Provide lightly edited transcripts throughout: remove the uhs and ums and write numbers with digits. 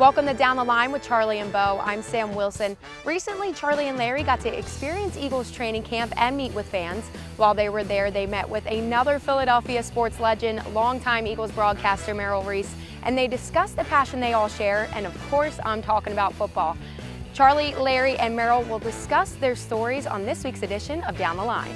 Welcome to Down the Line with Charlie and Bo. I'm Sam Wilson. Recently, Charlie and Larry got to experience Eagles training camp and meet with fans. While they were there, they met with another Philadelphia sports legend, longtime Eagles broadcaster Merrill Reese, and they discussed the passion they all share, and of course, I'm talking about football. Charlie, Larry, and Merrill will discuss their stories on this week's edition of Down the Line.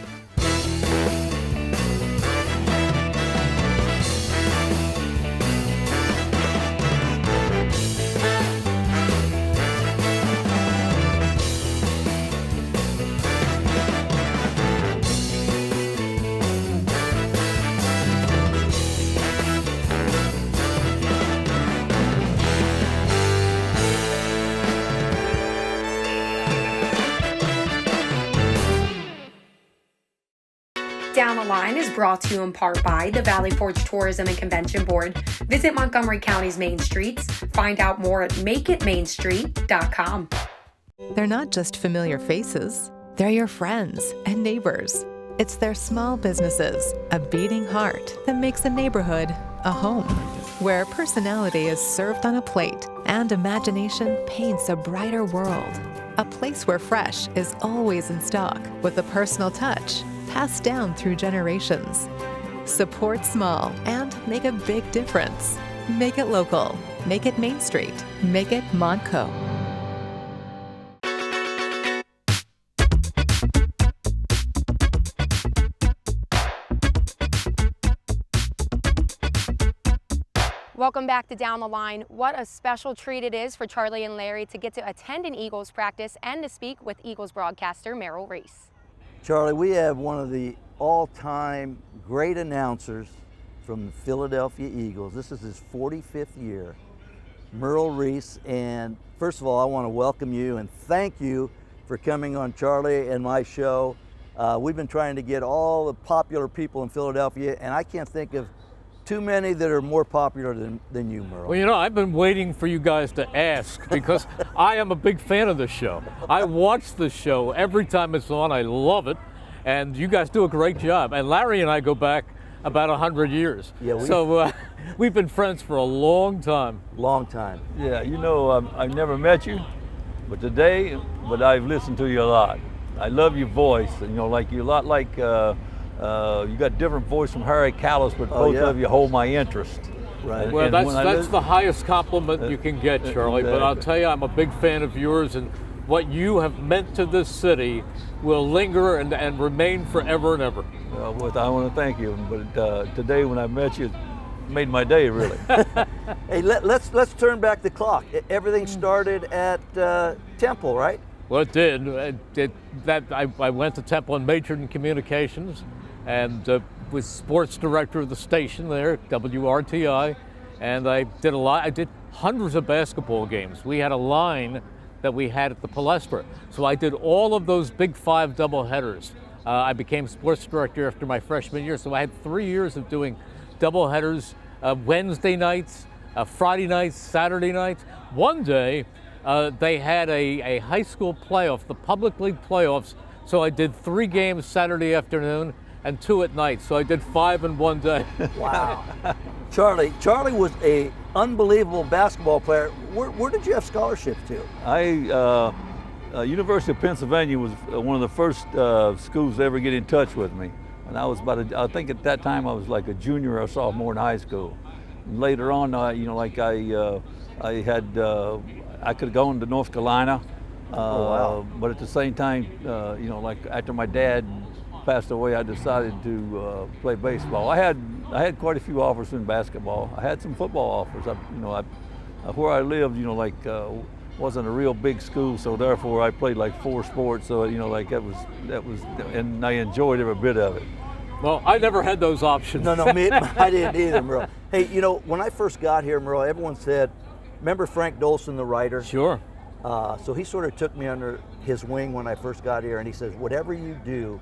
Down the Line is brought to you in part by the Valley Forge Tourism and Convention Board. Visit Montgomery County's main streets. Find out more at makeitmainstreet.com. They're not just familiar faces. They're your friends and neighbors. It's their small businesses, a beating heart that makes a neighborhood a home, where personality is served on a plate and imagination paints a brighter world. A place where fresh is always in stock with a personal touch passed down through generations. Support small and make a big difference. Make it local. Make it Main Street. Make it Montco. Welcome back to Down the Line. What a special treat it is for Charlie and Larry to get to attend an Eagles practice and to speak with Eagles broadcaster Merrill Reese. Charlie, we have one of the all-time great announcers from the Philadelphia Eagles. This is his 45th year, Merrill Reese. And first of all, I want to welcome you and thank you for coming on Charlie and my show. We've been trying to get all the popular people in Philadelphia, and I can't think of too many that are more popular than you, Merrill. Well, you know, I've been waiting for you guys to ask because I am a big fan of this show. I watch the show every time it's on. I love it, and you guys do a great job. And Larry and I go back about 100 years. Yeah, so we've been friends for a long time. Long time. Yeah, you know, I've never met you, but I've listened to you a lot. I love your voice, and you know, like you're a lot like. You got different voice from Harry Callis, but both of you hold my interest. Right. Well, that's the highest compliment you can get, Charlie. But I'll tell you, I'm a big fan of yours, and what you have meant to this city will linger and remain forever and ever. Well, I want to thank you. But today, when I met you, it made my day, really. Hey, let's turn back the clock. Everything started at Temple, right? Well, it did. I went to Temple and majored in communications, and was sports director of the station there, WRTI, and I did hundreds of basketball games. We had a line that we had at the Palestra, so I did all of those Big Five doubleheaders. I became sports director after my freshman year, so I had 3 years of doing doubleheaders, Wednesday nights, Friday nights, Saturday nights. One day, they had a high school playoff, the public league playoffs, so I did 3 games Saturday afternoon and 2 at night, so I did 5 in one day. Wow. Charlie was a unbelievable basketball player. Where did you have scholarships to? University of Pennsylvania was one of the first schools to ever get in touch with me. And I was I think at that time I was like a junior or sophomore in high school. And later on, you know, like I could have gone to North Carolina, but at the same time, you know, like after my dad passed away, I decided to play baseball. I had quite a few offers in basketball. I had some football offers. Where I lived, you know, like wasn't a real big school, so therefore I played like 4 sports. So you know, like that was, and I enjoyed every bit of it. Well, I never had those options. No, I didn't either, Merle. Hey, you know, when I first got here, Merle, everyone said, remember Frank Dolson, the writer? Sure. So he sort of took me under his wing when I first got here, and he says, whatever you do,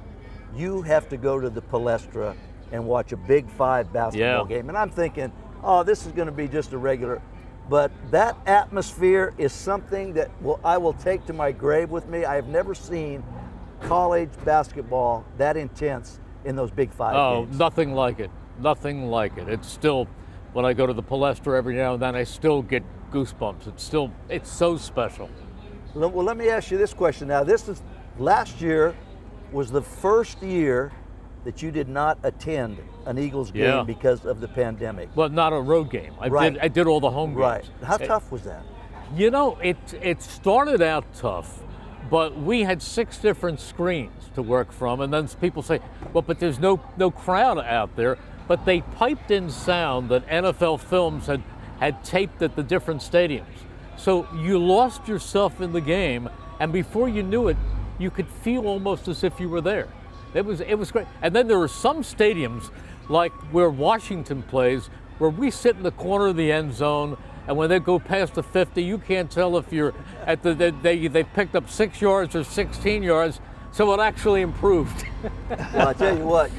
you have to go to the Palestra and watch a Big Five basketball game. And I'm thinking, oh, this is going to be just a regular. But that atmosphere is something that I will take to my grave with me. I have never seen college basketball that intense in those Big Five games. Oh, nothing like it. Nothing like it. It's still, when I go to the Palestra every now and then, I still get goosebumps. It's so special. Well, let me ask you this question now. Last year was the first year that you did not attend an Eagles game because of the pandemic. Well, not a road game. I did all the home games. Right. How tough was that? You know, it started out tough, but we had 6 different screens to work from, and then people say, well, but there's no crowd out there. But they piped in sound that NFL Films had taped at the different stadiums. So you lost yourself in the game, and before you knew it, you could feel almost as if you were there. It was great. And then there are some stadiums, like where Washington plays, where we sit in the corner of the end zone, and when they go past the 50, you can't tell if you're at they picked up 6 yards or 16 yards, so it actually improved. Well, I tell you what,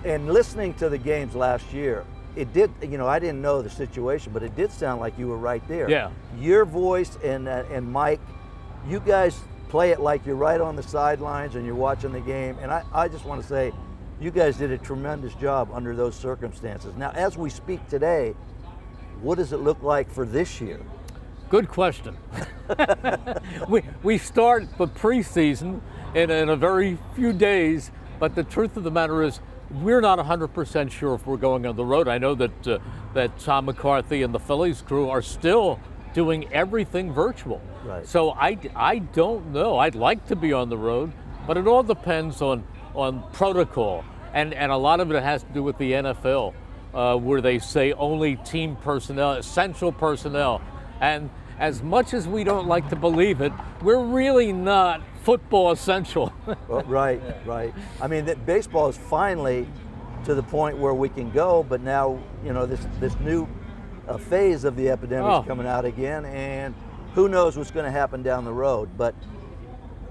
and listening to the games last year, it did, I didn't know the situation, but it did sound like you were right there. Yeah. Your voice and Mike, you guys play it like you're right on the sidelines and you're watching the game. And I just want to say, you guys did a tremendous job under those circumstances. Now, as we speak today, what does it look like for this year? Good question. we start the preseason in a very few days, but the truth of the matter is, we're not 100% sure if we're going on the road. I know that Tom McCarthy and the Phillies crew are still doing everything virtual. Right. So I don't know. I'd like to be on the road, but it all depends on protocol. And a lot of it has to do with the NFL, where they say only team personnel, essential personnel. And as much as we don't like to believe it, we're really not football essential. Right. I mean, baseball is finally to the point where we can go, but now, this new phase of the epidemic is coming out again, and who knows what's going to happen down the road. But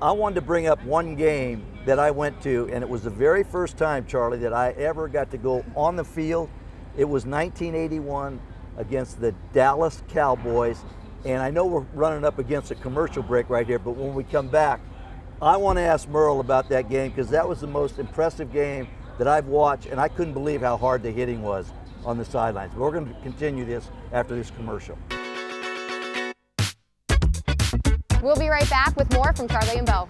I wanted to bring up one game that I went to, and it was the very first time, Charlie, that I ever got to go on the field. It was 1981 against the Dallas Cowboys, and I know we're running up against a commercial break right here, but when we come back, I want to ask Merle about that game, because that was the most impressive game that I've watched, and I couldn't believe how hard the hitting was on the sidelines. But we're going to continue this after this commercial. We'll be right back with more from Charlie and Bo.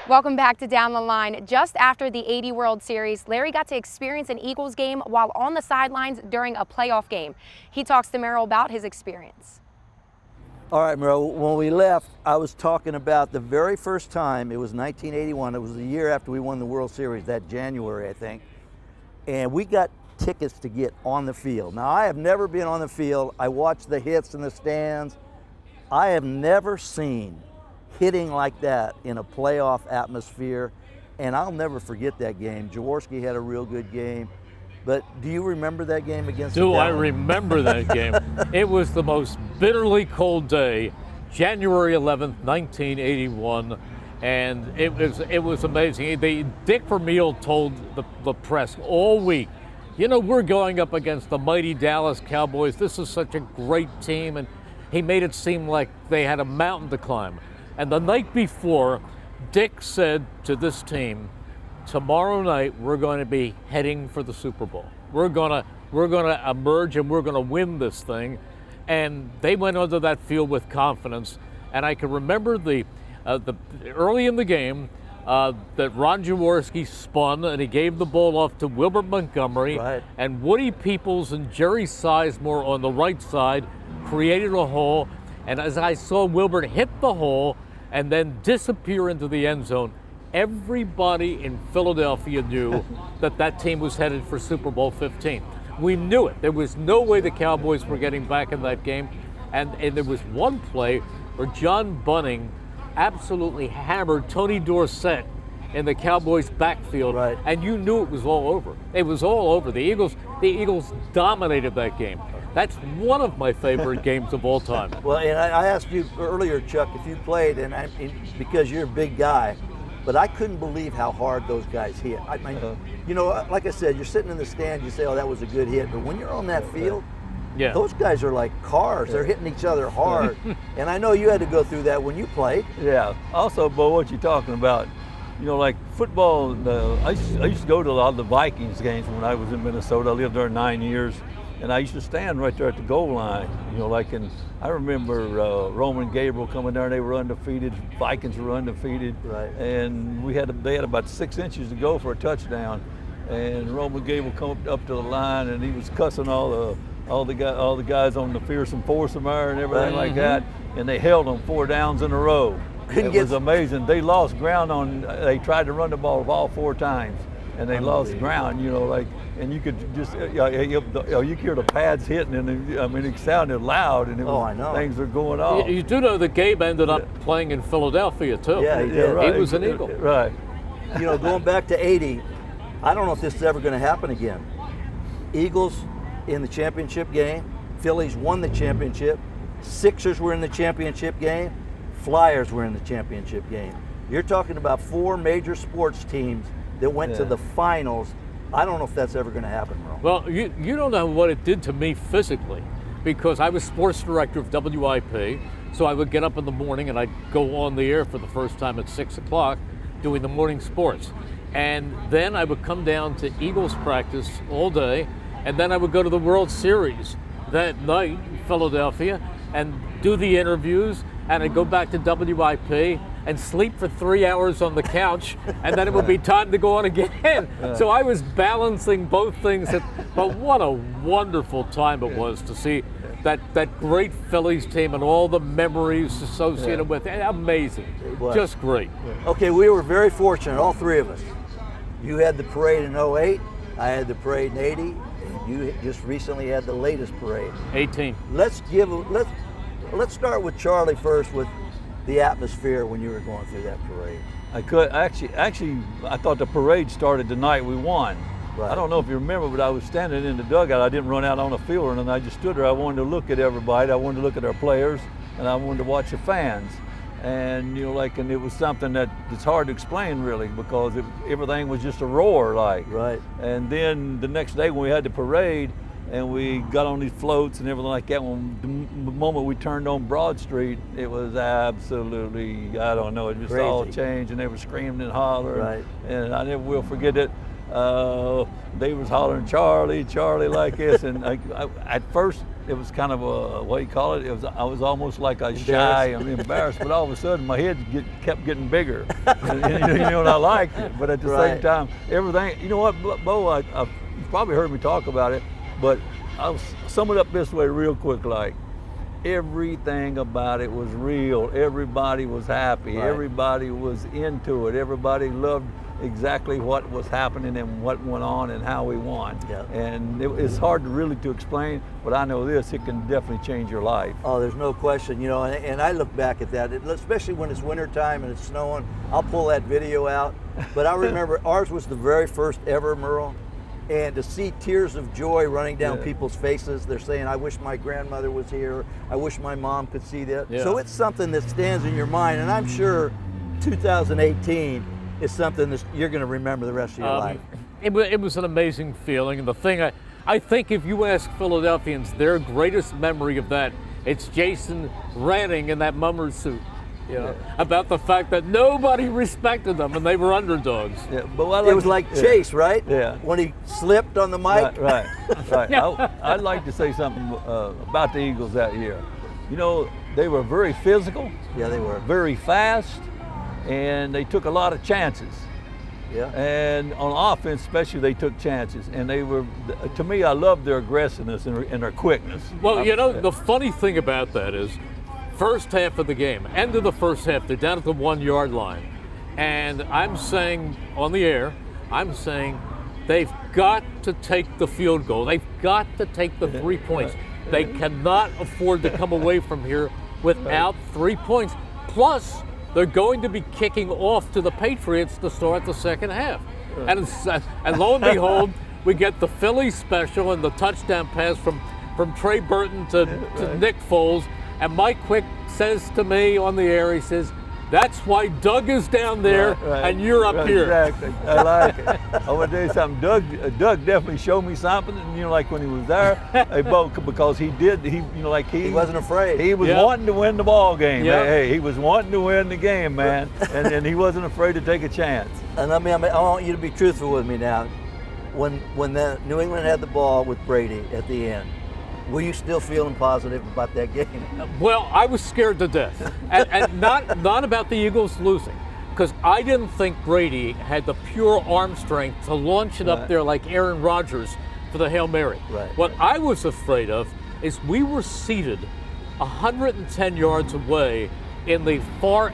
Welcome back to Down the Line. Just after the '80 World Series, Larry got to experience an Eagles game while on the sidelines during a playoff game. He talks to Merrill about his experience. All right, Merrill, when we left, I was talking about the very first time. It was 1981. It was the year after we won the World Series, that January, I think. And we got tickets to get on the field. Now, I have never been on the field. I watched the hits in the stands. I have never seen hitting like that in a playoff atmosphere, and I'll never forget that game. Jaworski had a real good game, but do you remember that game against the Dallas? I remember that game. It was the most bitterly cold day, January 11th, 1981, and it was amazing. Dick Vermeil told the press all week, we're going up against the mighty Dallas Cowboys. This is such a great team, and he made it seem like they had a mountain to climb. And the night before, Dick said to this team, tomorrow night we're going to be heading for the Super Bowl. We're gonna emerge and we're gonna win this thing. And they went onto that field with confidence. And I can remember the early in the game that Ron Jaworski spun and he gave the ball off to Wilbert Montgomery. Right. And Woody Peoples and Jerry Sizemore on the right side created a hole. And as I saw Wilbert hit the hole and then disappear into the end zone, everybody in Philadelphia knew that team was headed for Super Bowl 15. We knew it. There was no way the Cowboys were getting back in that game. And there was one play where John Bunning absolutely hammered Tony Dorsett in the Cowboys' backfield, Right. and you knew it was all over. It was all over. The Eagles dominated that game. That's one of my favorite games of all time. Well, and I asked you earlier, Chuck, if you played, and because you're a big guy, but I couldn't believe how hard those guys hit. I mean, you know, like I said, you're sitting in the stand, you say, oh, that was a good hit, but when you're on that field, Yeah. those guys are like cars. They're hitting each other hard. And I know you had to go through that when you played. Yeah. Also, Bo, what you talking about? You know, like football. I used to go to a lot of the Vikings games when I was in Minnesota. I lived there 9 years, and I used to stand right there at the goal line. You know, like, and I remember Roman Gabriel coming there, and they were undefeated. Vikings were undefeated, Right. and they had about 6 inches to go for a touchdown, and Roman Gabriel come up to the line, and he was cussing all the guys on the fearsome foursome there and everything like that, and they held them 4 downs in a row. It was amazing. They lost ground they tried to run the ball all 4 times, and they lost ground, you know, like, and you could just, you could hear the pads hitting, and I mean, it sounded loud, and I know. things were going on. You do know that Gabe ended up playing in Philadelphia too. Yeah, he did. Right. He was an Eagle. Right. You know, going back to 80, I don't know if this is ever going to happen again. Eagles in the championship game, Phillies won the championship, Sixers were in the championship game, Flyers were in the championship game. You're talking about 4 major sports teams that went to the finals. I don't know if that's ever going to happen, Merle. Well, you don't know what it did to me physically, because I was sports director of WIP, so I would get up in the morning and I'd go on the air for the first time at 6 o'clock doing the morning sports. And then I would come down to Eagles practice all day, and then I would go to the World Series that night in Philadelphia and do the interviews, and I'd go back to WIP and sleep for 3 hours on the couch, and then it would be time to go on again. So I was balancing both things, but what a wonderful time it was to see that great Phillies team and all the memories associated with it. Amazing, just great. Okay, we were very fortunate, all 3 of us. You had the parade in 08, I had the parade in 80, and you just recently had the latest parade. 18. Let's start with Charlie first, with the atmosphere when you were going through that parade. I thought the parade started the night we won. Right. I don't know if you remember, but I was standing in the dugout. I didn't run out on the field, and I just stood there. I wanted to look at everybody. I wanted to look at our players, and I wanted to watch the fans. And you know, like, and it was something it's hard to explain really, because everything was just a roar, like. Right. And then the next day when we had the parade, and we got on these floats and everything like that, when the moment we turned on Broad Street, it was absolutely, I don't know, it just crazy. all changed, and they were screaming and hollering. Right. And I never will forget it. They was hollering, Charlie, Charlie, like this. And at first, it was kind of a, what do you call it? I was almost like I was shy and embarrassed, but all of a sudden my head kept getting bigger. and you know, and I liked it, but at the same time, everything, you know what, Bo, you've probably heard me talk about it, but I'll sum it up this way real quick, like, everything about it was real. Everybody was happy. Right. Everybody was into it. Everybody loved exactly what was happening and what went on and how we won. Yeah. And it's hard to explain, but I know this, it can definitely change your life. Oh, there's no question, you know, and I look back at that, especially when it's wintertime and it's snowing. I'll pull that video out, but I remember ours was the very first ever, Merle, and to see tears of joy running down people's faces. They're saying, I wish my grandmother was here, I wish my mom could see that. Yeah. So it's something that stands in your mind, and I'm sure 2018 is something that you're going to remember the rest of your life. It was an amazing feeling, and the thing I think if you ask Philadelphians their greatest memory of that, it's Jason ranting in that mummer suit, you know, about the fact that nobody respected them and they were underdogs. Yeah, but It was like Chase, right? Yeah. When he slipped on the mic. Right. I'd like to say something about the Eagles that year. You know, they were very physical. Yeah, they were. Very fast, and they took a lot of chances. Yeah. And on offense, especially, they took chances. And they were, to me, I loved their aggressiveness and their quickness. Well, you know, the funny thing about that is, first half of the game, end of the first half, they're down at the 1 yard line. And I'm saying on the air, I'm saying they've got to take the field goal. They've got to take the 3 points. They cannot afford to come away from here without 3 points. Plus, they're going to be kicking off to the Patriots to start the second half. And lo and behold, we get the Phillies special and the touchdown pass from Trey Burton to Nick Foles. And Mike Quick says to me on the air, he says, "That's why Doug is down there and you're up here." Exactly. I like it. I want to tell you something. Doug definitely showed me something. Like when he was there, because he wasn't afraid. He was wanting to win the ball game. Yeah. Hey, he was wanting to win the game, man, and he wasn't afraid to take a chance. And I want you to be truthful with me now. When the New England had the ball with Brady at the end, were you still feeling positive about that game? Well, I was scared to death, and not about the Eagles losing, because I didn't think Brady had the pure arm strength to launch it up there like Aaron Rodgers for the Hail Mary. Right. What I was afraid of is we were seated 110 yards away in the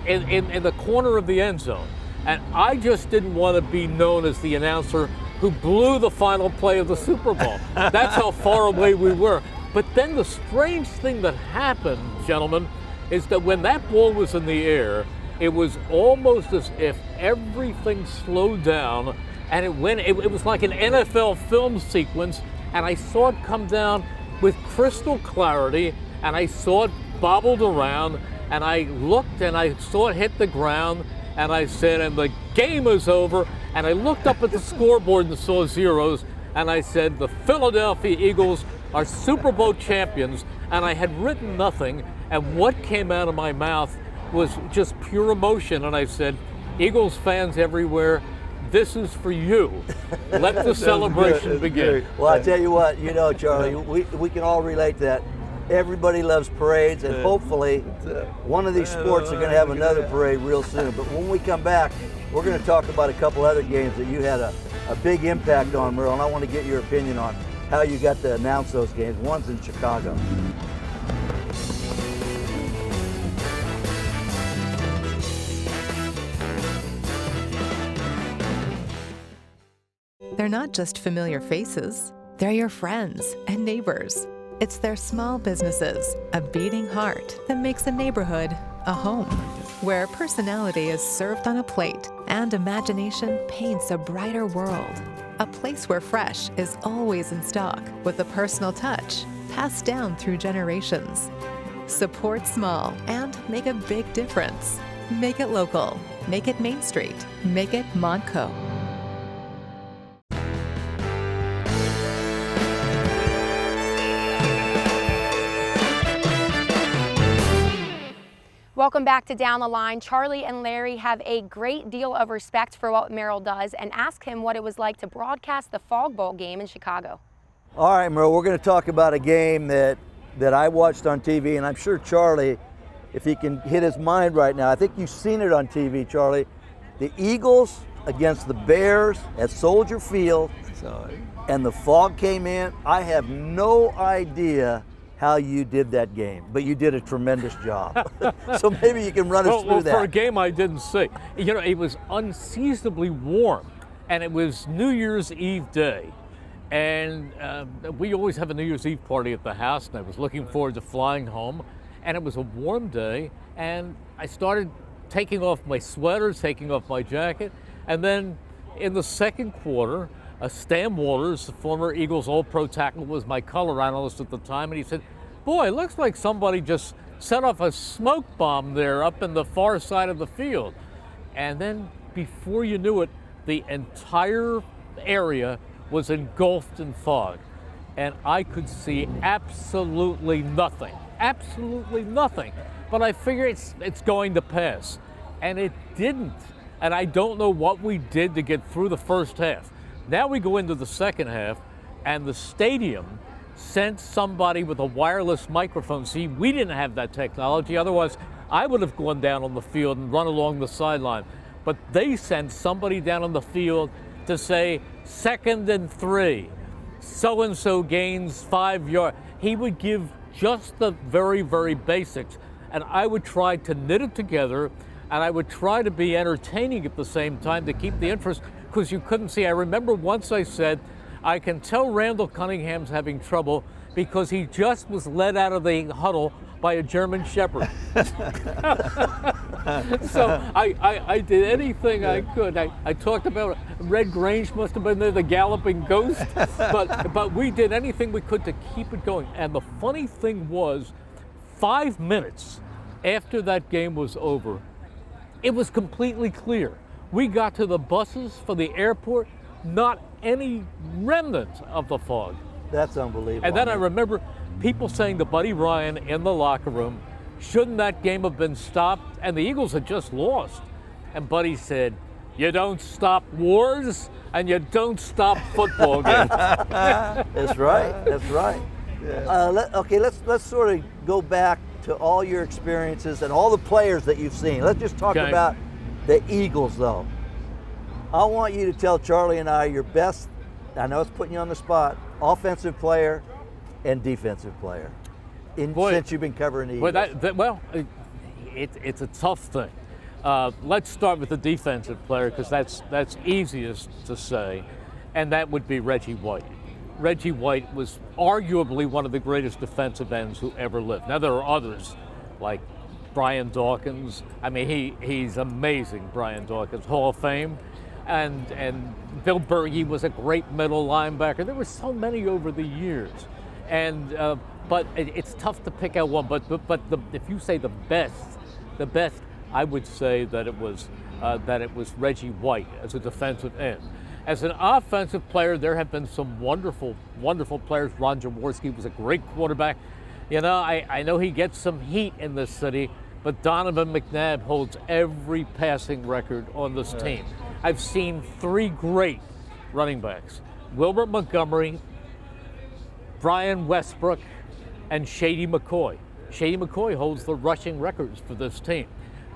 in the corner of the end zone, and I just didn't want to be known as the announcer who blew the final play of the Super Bowl. That's how far away we were. But then the strange thing that happened, gentlemen, is that when that ball was in the air, it was almost as if everything slowed down, and it was like an NFL film sequence, and I saw it come down with crystal clarity, and I saw it bobbled around, and I looked and I saw it hit the ground, and I said, and the game is over, and I looked up at the scoreboard and saw zeros, and I said, the Philadelphia Eagles are Super Bowl champions, and I had written nothing, and what came out of my mouth was just pure emotion, and I said, Eagles fans everywhere, this is for you. Let the celebration begin. Well, I tell you what, Charlie, we can all relate to that. Everybody loves parades, and hopefully one of these sports are going to have another parade real soon. But when we come back, we're going to talk about a couple other games that you had a big impact on, Merle, and I want to get your opinion on how you got to announce those games. One's in Chicago. They're not just familiar faces, they're your friends and neighbors. It's their small businesses, a beating heart that makes a neighborhood a home, where personality is served on a plate and imagination paints a brighter world. A place where fresh is always in stock with a personal touch passed down through generations. Support small and make a big difference. Make it local. Make it Main Street. Make it Montco. Welcome back to Down the Line. Charlie and Larry have a great deal of respect for what Merle does and ask him what it was like to broadcast the Fog Bowl game in Chicago. All right, Merle, we're going to talk about a game that I watched on TV, and I'm sure Charlie, if he can hit his mind right now, I think you've seen it on TV, Charlie. The Eagles against the Bears at Soldier Field, and the fog came in. I have no idea how you did that game, but you did a tremendous job. So maybe you can run us through that. For a game I didn't see, it was unseasonably warm, and it was New Year's Eve day, and we always have a New Year's Eve party at the house, and I was looking forward to flying home, and it was a warm day, and I started taking off my sweater, taking off my jacket, and then in the second quarter, Stan Waters, the former Eagles All-Pro tackle, was my color analyst at the time, and he said, "Boy, it looks like somebody just set off a smoke bomb there up in the far side of the field." And then before you knew it, the entire area was engulfed in fog, and I could see absolutely nothing. But I figured it's going to pass, and it didn't. And I don't know what we did to get through the first half. Now we go into the second half, and the stadium sent somebody with a wireless microphone. See, we didn't have that technology. Otherwise, I would have gone down on the field and run along the sideline. But they sent somebody down on the field to say, 2nd and 3, so-and-so gains 5 yards. He would give just the very, very basics, and I would try to knit it together, and I would try to be entertaining at the same time to keep the interest, because you couldn't see. I remember once I said, I can tell Randall Cunningham's having trouble because he just was led out of the huddle by a German Shepherd. So I did anything I could. I talked about Red Grange must have been there, the galloping ghost, but we did anything we could to keep it going. And the funny thing was, 5 minutes after that game was over, it was completely clear. We got to the buses for the airport, not any remnant of the fog. That's unbelievable. And then I remember people saying to Buddy Ryan in the locker room, shouldn't that game have been stopped? And the Eagles had just lost. And Buddy said, you don't stop wars and you don't stop football games. That's right. That's right. Yeah. Let's sort of go back to all your experiences and all the players that you've seen. Let's just talk Okay. about the Eagles, though. I want you to tell Charlie and I your best, I know it's putting you on the spot, offensive player and defensive player since you've been covering the Eagles. It's a tough thing. Let's start with the defensive player because that's easiest to say, and that would be Reggie White. Reggie White was arguably one of the greatest defensive ends who ever lived. Now there are others like Brian Dawkins. I mean, he's amazing, Brian Dawkins, Hall of Fame. And Bill Berge was a great middle linebacker. There were so many over the years. And but it's tough to pick out one. But if you say the best, I would say that it was Reggie White as a defensive end. As an offensive player, there have been some wonderful, wonderful players. Ron Jaworski was a great quarterback. You know, I know he gets some heat in this city, but Donovan McNabb holds every passing record on this team. I've seen 3 great running backs: Wilbert Montgomery, Brian Westbrook, and Shady McCoy. Shady McCoy holds the rushing records for this team.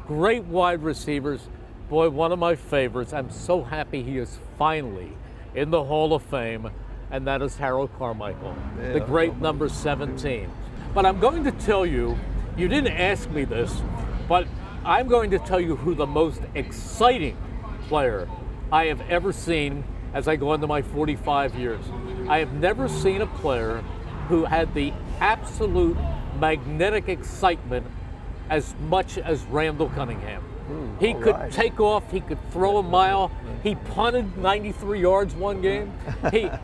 Great wide receivers. Boy, one of my favorites. I'm so happy he is finally in the Hall of Fame, and that is Harold Carmichael, the great number 17. But I'm going to tell you, you didn't ask me this, but I'm going to tell you who the most exciting player I have ever seen as I go into my 45 years. I have never seen a player who had the absolute magnetic excitement as much as Randall Cunningham. He could take off, he could throw a mile. He punted 93 yards one game.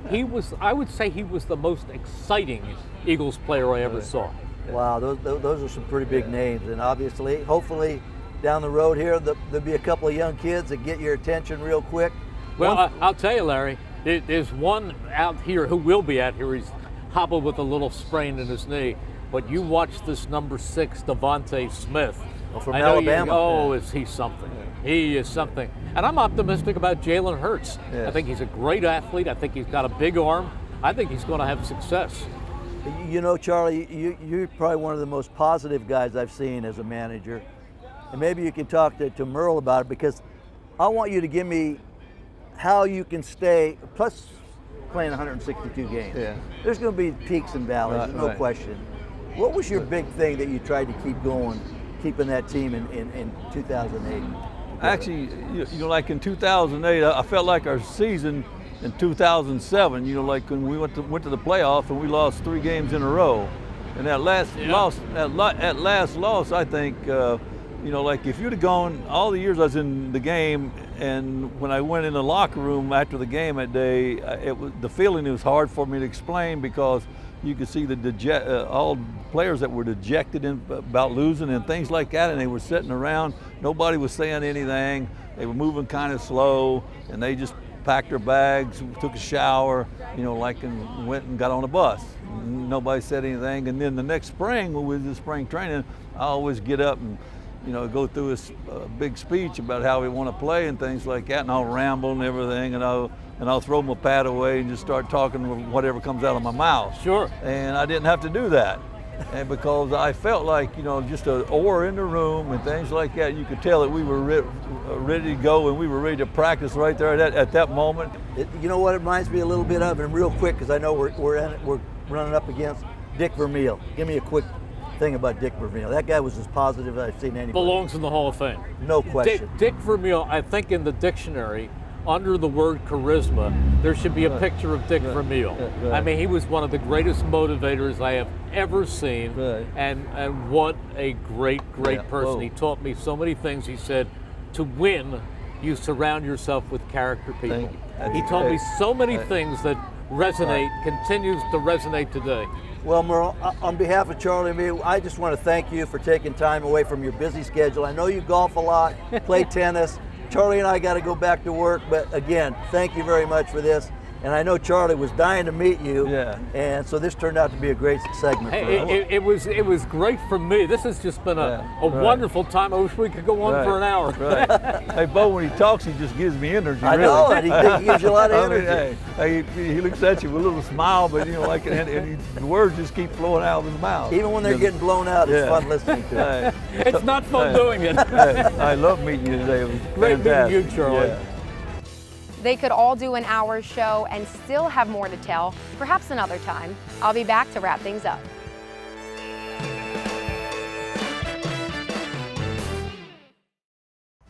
He was, I would say he was the most exciting Eagles player I ever saw. Wow, those are some pretty big names. And obviously, hopefully, down the road here, there'll be a couple of young kids that get your attention real quick. Well, I'll tell you, Larry, there's one out here who will be out here. He's hobbled with a little sprain in his knee. But you watch this number 6, Devontae Smith. From Alabama. Is he something? He is something. And I'm optimistic about Jalen Hurts. Yes. I think he's a great athlete. I think he's got a big arm. I think he's going to have success. You know, Charlie, you're probably one of the most positive guys I've seen as a manager. And maybe you can talk to Merle about it, because I want you to give me how you can stay, plus playing 162 games. Yeah. There's going to be peaks and valleys, no question. What was your big thing that you tried to keep going, keeping that team in 2008? Actually, you know, like in 2008, I felt like our season in 2007, you know, like when we went to the playoffs and we lost 3 games in a row. And that last loss, I think, you know, like if you'd have gone all the years I was in the game, and when I went in the locker room after the game that day, the feeling was hard for me to explain, because you could see all players that were dejected about losing and things like that, and they were sitting around. Nobody was saying anything. They were moving kind of slow, and they just packed their bags, took a shower, you know, like, and went and got on a bus. Nobody said anything. And then the next spring, when we was in spring training, I always get up and, you know, go through a big speech about how we want to play and things like that, and I'll ramble and everything, and I'll throw my pad away and just start talking whatever comes out of my mouth. Sure. And I didn't have to do that. And because I felt like, you know, just an aura in the room and things like that, you could tell that we were ready to go, and we were ready to practice right there at that moment. You know what it reminds me a little bit of, and real quick, because I know we're running up against Dick Vermeil. Give me a quick thing about Dick Vermeil. That guy was as positive as I've seen anybody. Belongs in the Hall of Fame. No question. Dick Vermeil, I think in the dictionary, under the word charisma, there should be a picture of Dick Vermeil. Right. I mean, he was one of the greatest motivators I have ever seen, Right. and what a great Yeah. person. Whoa. He taught me so many things. He said, to win, you surround yourself with character people. He taught me so many things that resonate, continues to resonate today. Well, Merle, on behalf of Charlie and me, I just want to thank you for taking time away from your busy schedule. I know you golf a lot, play tennis. Charlie and I got to go back to work, but again, thank you very much for this. And I know Charlie was dying to meet you, and so this turned out to be a great segment for us. It was great for me. This has just been a wonderful time. I wish we could go on for an hour. Right. Hey, Bo, when he talks, he just gives me energy. I know, and he gives you a lot of energy. He looks at you with a little smile, but the words just keep flowing out of his mouth. Even when they're getting blown out, it's fun listening to. It's not fun doing it. I love meeting you today. It was great fantastic. meeting you, Charlie. Yeah. They could all do an hour show and still have more to tell, perhaps another time. I'll be back to wrap things up.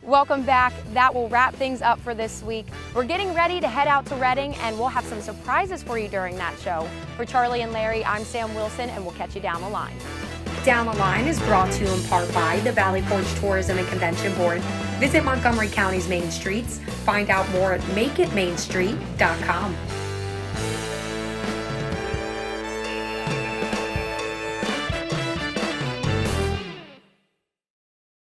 Welcome back. That will wrap things up for this week. We're getting ready to head out to Reading, and we'll have some surprises for you during that show. For Charlie and Larry, I'm Sam Wilson, and we'll catch you down the line. Down the Line is brought to you in part by the Valley Forge Tourism and Convention Board. Visit Montgomery County's main streets. Find out more at makeitmainstreet.com.